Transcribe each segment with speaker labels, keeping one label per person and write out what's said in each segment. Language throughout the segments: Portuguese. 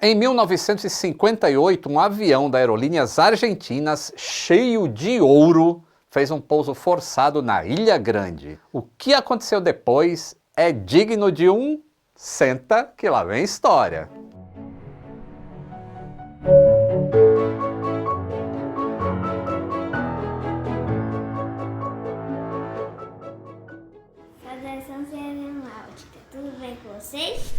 Speaker 1: Em 1958, um avião da Aerolíneas Argentinas, cheio de ouro, fez um pouso forçado na Ilha Grande. O que aconteceu depois é digno de um senta que lá vem história.
Speaker 2: Saudação Aeronáutica, tudo bem com vocês?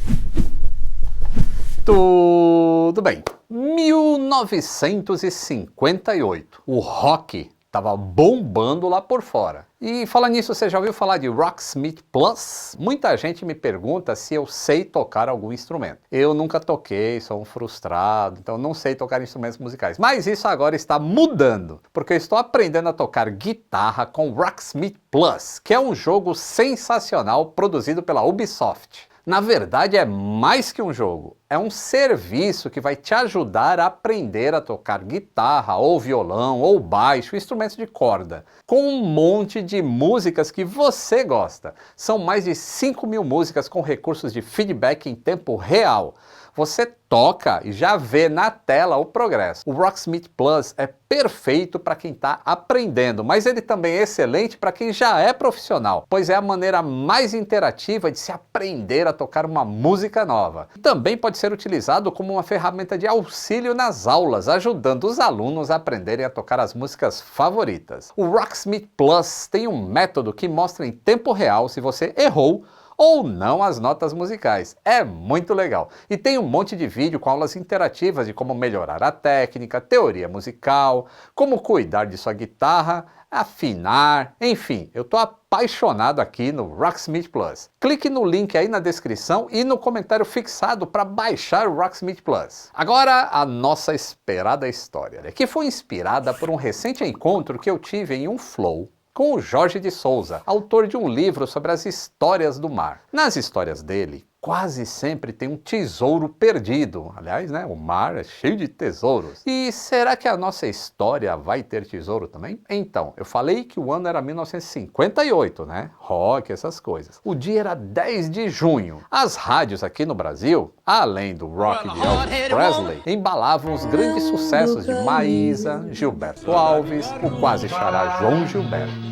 Speaker 1: Tudo bem. 1958. O rock estava bombando lá por fora. E falando nisso, você já ouviu falar de Rocksmith Plus? Muita gente me pergunta se eu sei tocar algum instrumento. Eu nunca toquei, sou um frustrado, então não sei tocar instrumentos musicais. Mas isso agora está mudando, porque eu estou aprendendo a tocar guitarra com Rocksmith Plus, que é um jogo sensacional produzido pela Ubisoft. Na verdade, é mais que um jogo, é um serviço que vai te ajudar a aprender a tocar guitarra, ou violão, ou baixo, instrumentos de corda, com um monte de músicas que você gosta. São mais de 5.000 músicas com recursos de feedback em tempo real. Você toca e já vê na tela o progresso. O Rocksmith Plus é perfeito para quem está aprendendo, mas ele também é excelente para quem já é profissional, pois é a maneira mais interativa de se aprender a tocar uma música nova. Também pode ser utilizado como uma ferramenta de auxílio nas aulas, ajudando os alunos a aprenderem a tocar as músicas favoritas. O Rocksmith Plus tem um método que mostra em tempo real se você errou ou não as notas musicais. É muito legal. E tem um monte de vídeo com aulas interativas de como melhorar a técnica, teoria musical, como cuidar de sua guitarra, afinar, enfim, eu tô apaixonado aqui no Rocksmith Plus. Clique no link aí na descrição e no comentário fixado para baixar o Rocksmith Plus. Agora, a nossa esperada história, que foi inspirada por um recente encontro que eu tive em um flow com o Jorge de Souza, autor de um livro sobre as histórias do mar. Nas histórias dele, quase sempre tem um tesouro perdido. Aliás, né, o mar é cheio de tesouros. E será que a nossa história vai ter tesouro também? Então, eu falei que o ano era 1958, né? Rock, essas coisas. O dia era 10 de junho. As rádios aqui no Brasil, além do rock de Elvis Presley, embalavam os grandes sucessos de Maísa, Gilberto Alves, o quase xará João Gilberto.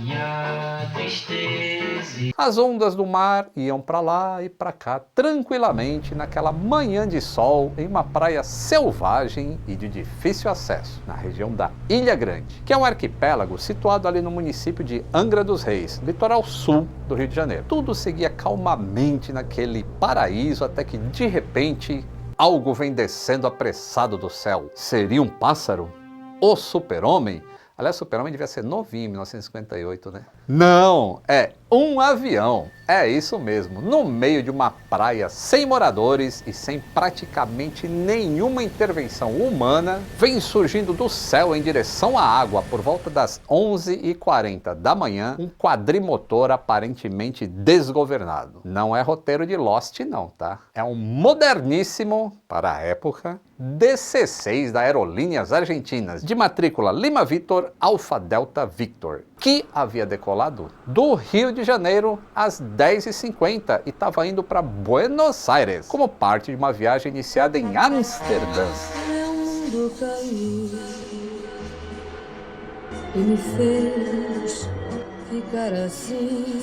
Speaker 1: As ondas do mar iam para lá e para cá tranquilamente naquela manhã de sol em uma praia selvagem e de difícil acesso, na região da Ilha Grande, que é um arquipélago situado ali no município de Angra dos Reis, litoral sul do Rio de Janeiro. Tudo seguia calmamente naquele paraíso até que de repente algo vem descendo apressado do céu. Seria um pássaro? O Super-Homem? Aliás, o Super-Homem devia ser novinho em 1958, né? Não, é um avião. É isso mesmo, no meio de uma praia sem moradores e sem praticamente nenhuma intervenção humana, vem surgindo do céu em direção à água por volta das 11h40 da manhã, um quadrimotor aparentemente desgovernado. Não é roteiro de Lost não, tá? É um moderníssimo, para a época, DC-6 da Aerolíneas Argentinas, de matrícula Lima Victor Alfa Delta Victor, que havia decolado do Rio de Janeiro às 10h50 e estava indo para Buenos Aires, como parte de uma viagem iniciada em Amsterdã.
Speaker 3: Meu mundo caiu e me fez ficar assim.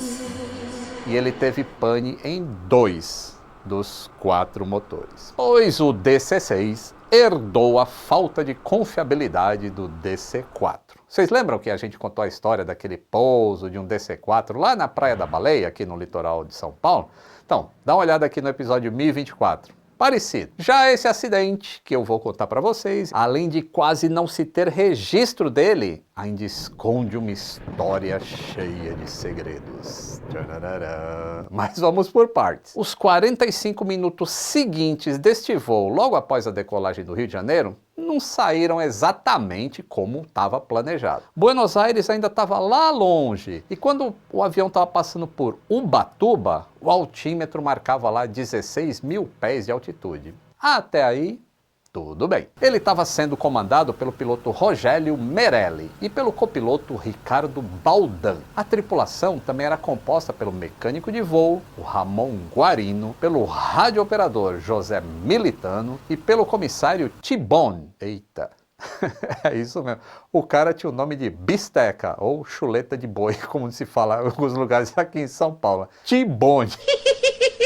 Speaker 1: E ele teve pane em 2 dos 4 motores, pois o DC-6 herdou a falta de confiabilidade do DC-4. Vocês lembram que a gente contou a história daquele pouso de um DC-4 lá na Praia da Baleia, aqui no litoral de São Paulo? Então, dá uma olhada aqui no episódio 1024. Parecido. Já esse acidente que eu vou contar para vocês, além de quase não se ter registro dele, ainda esconde uma história cheia de segredos. Tcharará. Mas vamos por partes. Os 45 minutos seguintes deste voo, logo após a decolagem do Rio de Janeiro, não saíram exatamente como estava planejado. Buenos Aires ainda estava lá longe, e quando o avião estava passando por Ubatuba, o altímetro marcava lá 16.000 pés de altitude. Até aí, Tudo bem. Ele estava sendo comandado pelo piloto Rogério Merelli e pelo copiloto Ricardo Baldan. A tripulação também era composta pelo mecânico de voo, o Ramon Guarino, pelo radiooperador José Militano e pelo comissário T-Bone. Eita! É isso mesmo. O cara tinha o nome de bisteca ou chuleta de boi, como se fala em alguns lugares aqui em São Paulo. T-Bone.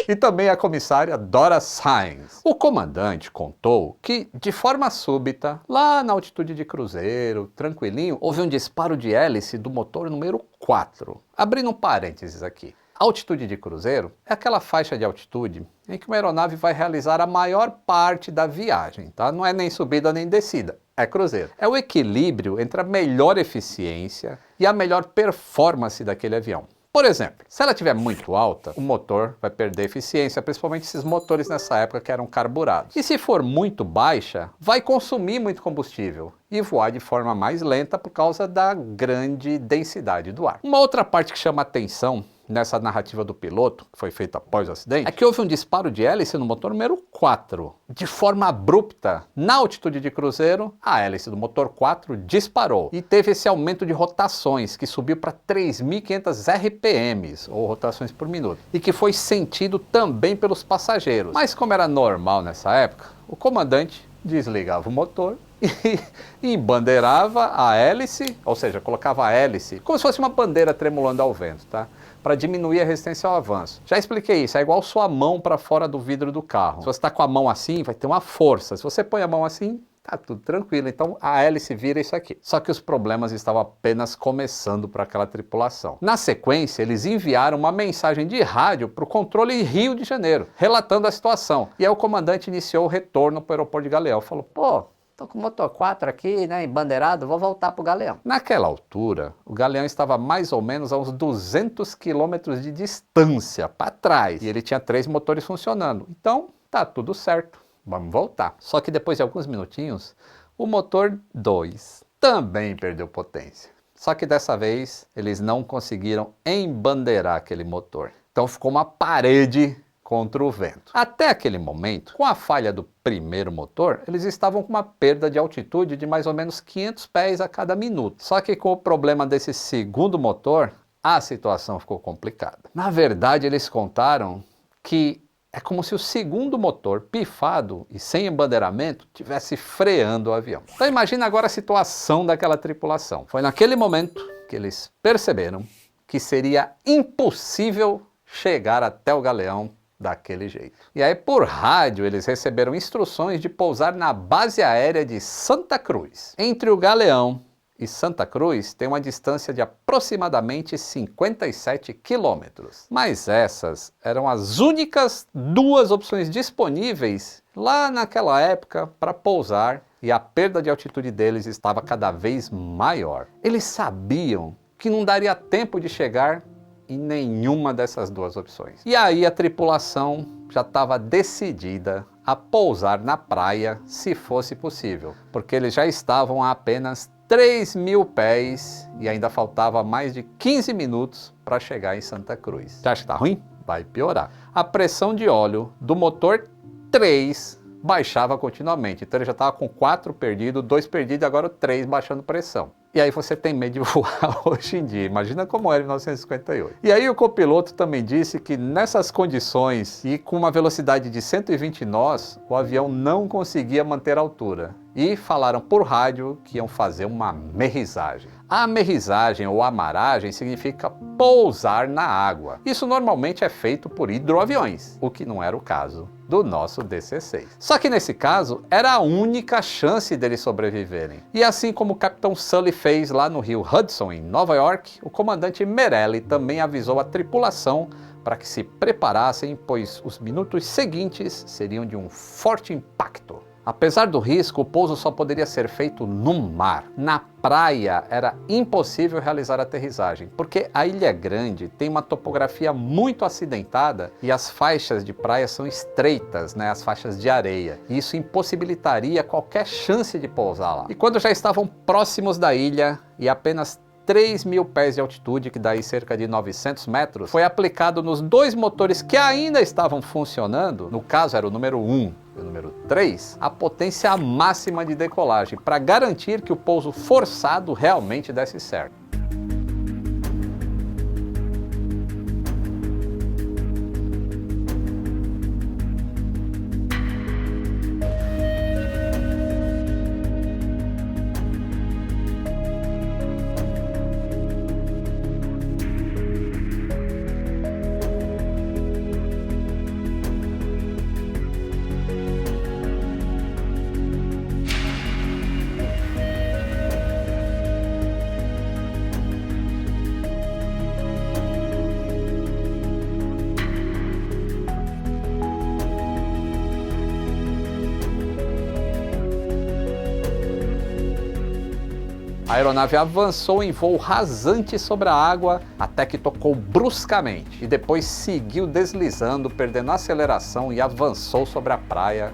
Speaker 1: E também a comissária Dora Sainz. O comandante contou que, de forma súbita, lá na altitude de cruzeiro, tranquilinho, houve um disparo de hélice do motor número 4. Abrindo um parênteses aqui. A altitude de cruzeiro é aquela faixa de altitude em que uma aeronave vai realizar a maior parte da viagem, tá? Não é nem subida nem descida, é cruzeiro. É o equilíbrio entre a melhor eficiência e a melhor performance daquele avião. Por exemplo, se ela estiver muito alta, o motor vai perder eficiência, principalmente esses motores nessa época que eram carburados. E se for muito baixa, vai consumir muito combustível e voar de forma mais lenta por causa da grande densidade do ar. Uma outra parte que chama atenção nessa narrativa do piloto, que foi feita após o acidente, é que houve um disparo de hélice no motor número 4. De forma abrupta, na altitude de cruzeiro, a hélice do motor 4 disparou e teve esse aumento de rotações, que subiu para 3.500 RPMs, ou rotações por minuto, e que foi sentido também pelos passageiros. Mas como era normal nessa época, o comandante desligava o motor e embandeirava a hélice, ou seja, colocava a hélice como se fosse uma bandeira tremulando ao vento, tá? Para diminuir a resistência ao avanço. Já expliquei isso, é igual sua mão para fora do vidro do carro. Se você está com a mão assim, vai ter uma força. Se você põe a mão assim, tá tudo tranquilo. Então a hélice vira isso aqui. Só que os problemas estavam apenas começando para aquela tripulação. Na sequência, eles enviaram uma mensagem de rádio para o controle Rio de Janeiro, relatando a situação. E aí o comandante iniciou o retorno para o aeroporto de Galeão. Falou, pô, tô com o motor 4 aqui, né, embandeirado, vou voltar pro Galeão. Naquela altura, o Galeão estava mais ou menos a uns 200 quilômetros de distância para trás. E ele tinha 3 motores funcionando. Então, tá tudo certo. Vamos voltar. Só que depois de alguns minutinhos, o motor 2 também perdeu potência. Só que dessa vez, eles não conseguiram embandeirar aquele motor. Então ficou uma parede contra o vento. Até aquele momento, com a falha do primeiro motor, eles estavam com uma perda de altitude de mais ou menos 500 pés a cada minuto. Só que com o problema desse segundo motor, a situação ficou complicada. Na verdade, eles contaram que é como se o segundo motor, pifado e sem embandeiramento, tivesse freando o avião. Então imagina agora a situação daquela tripulação. Foi naquele momento que eles perceberam que seria impossível chegar até o Galeão daquele jeito. E aí, por rádio, eles receberam instruções de pousar na base aérea de Santa Cruz. Entre o Galeão e Santa Cruz tem uma distância de aproximadamente 57 quilômetros. Mas essas eram as únicas 2 opções disponíveis lá naquela época para pousar, e a perda de altitude deles estava cada vez maior. Eles sabiam que não daria tempo de chegar em nenhuma dessas 2 opções. E aí a tripulação já estava decidida a pousar na praia se fosse possível, porque eles já estavam a apenas 3.000 pés e ainda faltava mais de 15 minutos para chegar em Santa Cruz. Você acha que tá ruim? Vai piorar. A pressão de óleo do motor 3 baixava continuamente, então ele já estava com 4 perdido, 2 perdidos e agora o 3 baixando pressão. E aí você tem medo de voar hoje em dia, imagina como era em 1958. E aí o copiloto também disse que nessas condições e com uma velocidade de 120 nós, o avião não conseguia manter a altura. E falaram por rádio que iam fazer uma amerrissagem. A amerrissagem ou amarragem significa pousar na água. Isso normalmente é feito por hidroaviões, o que não era o caso do nosso DC-6. Só que nesse caso, era a única chance deles sobreviverem. E assim como o capitão Sully fez lá no rio Hudson, em Nova York, o comandante Merelli também avisou a tripulação para que se preparassem, pois os minutos seguintes seriam de um forte impacto. Apesar do risco, o pouso só poderia ser feito no mar. Na praia era impossível realizar a aterrissagem, porque a Ilha Grande tem uma topografia muito acidentada e as faixas de praia são estreitas, né, as faixas de areia. E isso impossibilitaria qualquer chance de pousar lá. E quando já estavam próximos da ilha e apenas 3.000 pés de altitude, que daí cerca de 900 metros, foi aplicado nos 2 motores que ainda estavam funcionando, no caso era o número 1 e o número 3, a potência máxima de decolagem, para garantir que o pouso forçado realmente desse certo. A aeronave avançou em voo rasante sobre a água até que tocou bruscamente e depois seguiu deslizando, perdendo a aceleração e avançou sobre a praia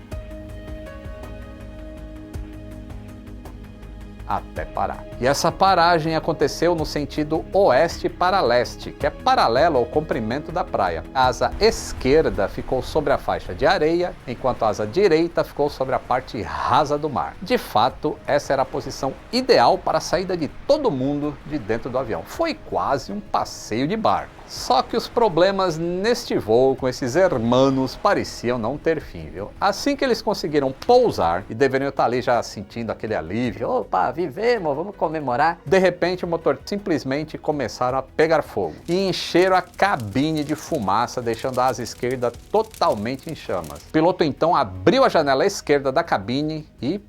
Speaker 1: até parar. E essa paragem aconteceu no sentido oeste para leste, que é paralelo ao comprimento da praia. A asa esquerda ficou sobre a faixa de areia, enquanto a asa direita ficou sobre a parte rasa do mar. De fato, essa era a posição ideal para a saída de todo mundo de dentro do avião. Foi quase um passeio de barco. Só que os problemas neste voo com esses hermanos pareciam não ter fim, viu? Assim que eles conseguiram pousar e deveriam estar ali já sentindo aquele alívio, opa, vivemos, vamos comemorar. De repente o motor simplesmente começaram a pegar fogo e encheram a cabine de fumaça, deixando a asa esquerda totalmente em chamas. O piloto então abriu a janela esquerda da cabine e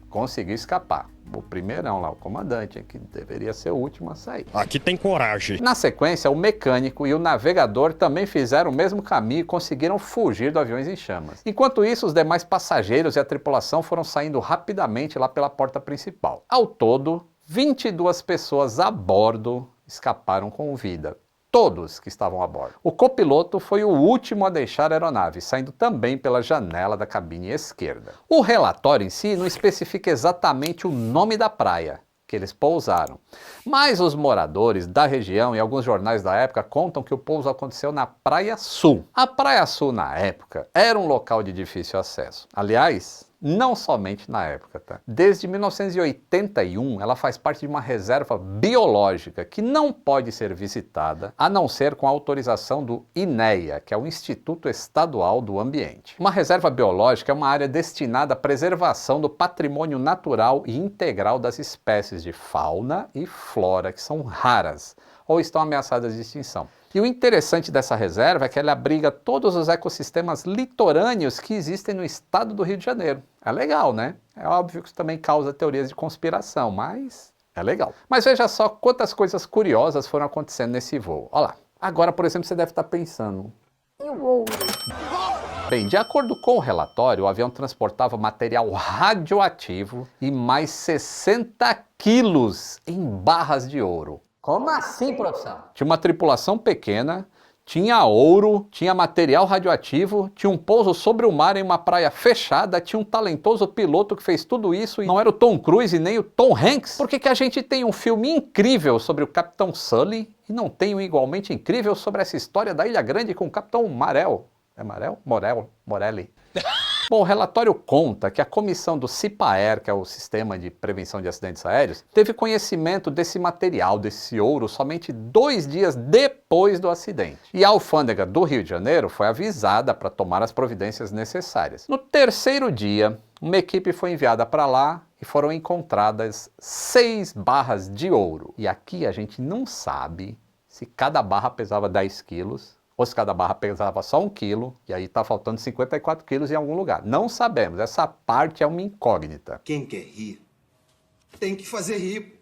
Speaker 1: conseguiu escapar. O primeirão lá, o comandante, que deveria ser o último a sair.
Speaker 4: Aqui tem coragem.
Speaker 1: Na sequência, o mecânico e o navegador também fizeram o mesmo caminho e conseguiram fugir do avião em chamas. Enquanto isso, os demais passageiros e a tripulação foram saindo rapidamente lá pela porta principal. Ao todo, 22 pessoas a bordo escaparam com vida. Todos que estavam a bordo. O copiloto foi o último a deixar a aeronave, saindo também pela janela da cabine esquerda. O relatório em si não especifica exatamente o nome da praia que eles pousaram, mas os moradores da região e alguns jornais da época contam que o pouso aconteceu na Praia Sul. A Praia Sul, na época, era um local de difícil acesso. Aliás, não somente na época, tá? Desde 1981, ela faz parte de uma reserva biológica que não pode ser visitada, a não ser com a autorização do INEA, que é o Instituto Estadual do Ambiente. Uma reserva biológica é uma área destinada à preservação do patrimônio natural e integral das espécies de fauna e flora que são raras ou estão ameaçadas de extinção. E o interessante dessa reserva é que ela abriga todos os ecossistemas litorâneos que existem no estado do Rio de Janeiro. É legal, né? É óbvio que isso também causa teorias de conspiração, mas é legal. Mas veja só quantas coisas curiosas foram acontecendo nesse voo. Olha lá. Agora, por exemplo, você deve estar pensando... E o ouro? Bem, de acordo com o relatório, o avião transportava material radioativo e mais 60 quilos em barras de ouro.
Speaker 5: Como assim, professor?
Speaker 1: Tinha uma tripulação pequena, tinha ouro, tinha material radioativo, tinha um pouso sobre o mar em uma praia fechada, tinha um talentoso piloto que fez tudo isso e não era o Tom Cruise e nem o Tom Hanks. Por que que a gente tem um filme incrível sobre o Capitão Sully e não tem um igualmente incrível sobre essa história da Ilha Grande com o Capitão Marel? É Marel? Morelli. Bom, o relatório conta que a comissão do CIPAER, que é o Sistema de Prevenção de Acidentes Aéreos, teve conhecimento desse material, desse ouro, somente 2 dias depois do acidente. E a alfândega do Rio de Janeiro foi avisada para tomar as providências necessárias. No 3º dia, uma equipe foi enviada para lá e foram encontradas 6 barras de ouro. E aqui a gente não sabe se cada barra pesava 10 quilos, ou se cada barra pesava só 1 quilo, e aí está faltando 54 quilos em algum lugar. Não sabemos, essa parte é uma incógnita.
Speaker 6: Quem quer rir, tem que fazer rir.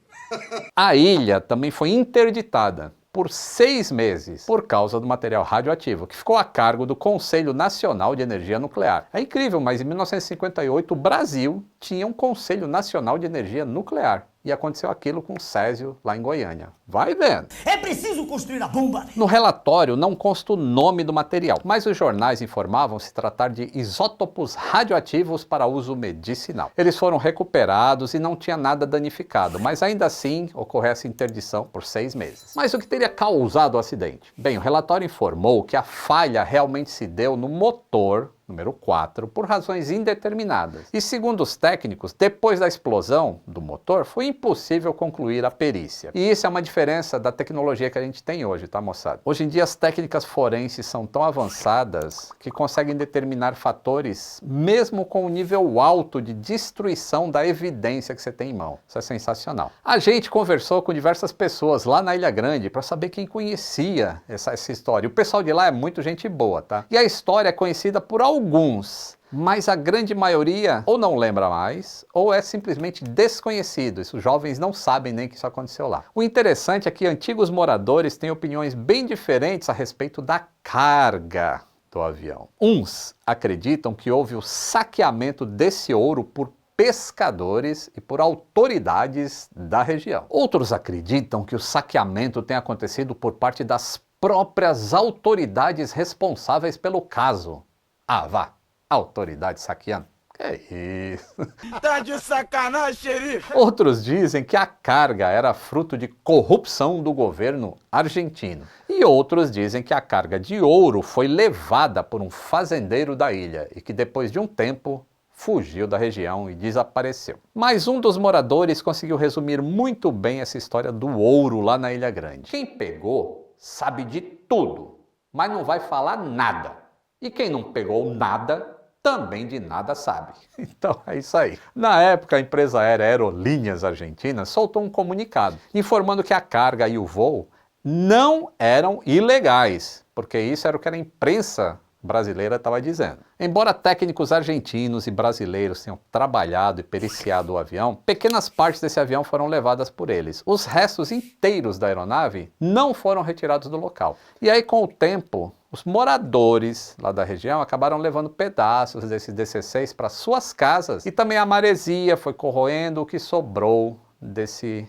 Speaker 1: A ilha também foi interditada por 6 meses por causa do material radioativo, que ficou a cargo do Conselho Nacional de Energia Nuclear. É incrível, mas em 1958 o Brasil tinha um Conselho Nacional de Energia Nuclear. E aconteceu aquilo com o Césio lá em Goiânia. Vai vendo.
Speaker 4: É preciso construir a bomba!
Speaker 1: No relatório não consta o nome do material, mas os jornais informavam se tratar de isótopos radioativos para uso medicinal. Eles foram recuperados e não tinha nada danificado, mas ainda assim ocorreu essa interdição por 6 meses. Mas o que teria causado o acidente? Bem, o relatório informou que a falha realmente se deu no motor número 4, por razões indeterminadas. E segundo os técnicos, depois da explosão do motor, foi impossível concluir a perícia. E isso é uma diferença da tecnologia que a gente tem hoje, tá, moçada? Hoje em dia as técnicas forenses são tão avançadas que conseguem determinar fatores mesmo com um nível alto de destruição da evidência que você tem em mão. Isso é sensacional. A gente conversou com diversas pessoas lá na Ilha Grande para saber quem conhecia essa história. O pessoal de lá é muito gente boa, tá? E a história é conhecida por alguns, mas a grande maioria ou não lembra mais, ou é simplesmente desconhecido. Os jovens não sabem nem que isso aconteceu lá. O interessante é que antigos moradores têm opiniões bem diferentes a respeito da carga do avião. Uns acreditam que houve o saqueamento desse ouro por pescadores e por autoridades da região. Outros acreditam que o saqueamento tenha acontecido por parte das próprias autoridades responsáveis pelo caso. Ah, vá, autoridade saqueando. Que isso?
Speaker 4: Tá de sacanagem, xerife!
Speaker 1: Outros dizem que a carga era fruto de corrupção do governo argentino. E outros dizem que a carga de ouro foi levada por um fazendeiro da ilha e que depois de um tempo fugiu da região e desapareceu. Mas um dos moradores conseguiu resumir muito bem essa história do ouro lá na Ilha Grande. Quem pegou sabe de tudo, mas não vai falar nada. E quem não pegou nada, também de nada sabe. Então é isso aí. Na época, a empresa aérea Aerolíneas Argentinas soltou um comunicado informando que a carga e o voo não eram ilegais, porque isso era o que a imprensa brasileira estava dizendo. Embora técnicos argentinos e brasileiros tenham trabalhado e periciado o avião, pequenas partes desse avião foram levadas por eles. Os restos inteiros da aeronave não foram retirados do local. E aí, com o tempo, os moradores lá da região acabaram levando pedaços desses DC-6 para suas casas e também a maresia foi corroendo o que sobrou desse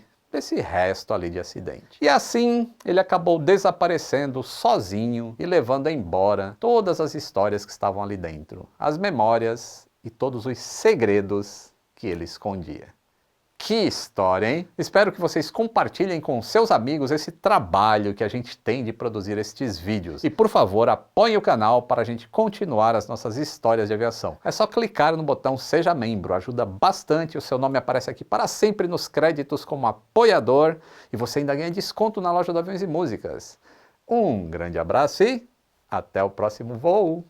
Speaker 1: resto ali de acidente. E assim ele acabou desaparecendo sozinho e levando embora todas as histórias que estavam ali dentro, as memórias e todos os segredos que ele escondia. Que história, hein? Espero que vocês compartilhem com seus amigos esse trabalho que a gente tem de produzir estes vídeos. E por favor, apoiem o canal para a gente continuar as nossas histórias de aviação. É só clicar no botão Seja Membro, ajuda bastante, o seu nome aparece aqui para sempre nos créditos como apoiador e você ainda ganha desconto na loja do Aviões e Músicas. Um grande abraço e até o próximo voo!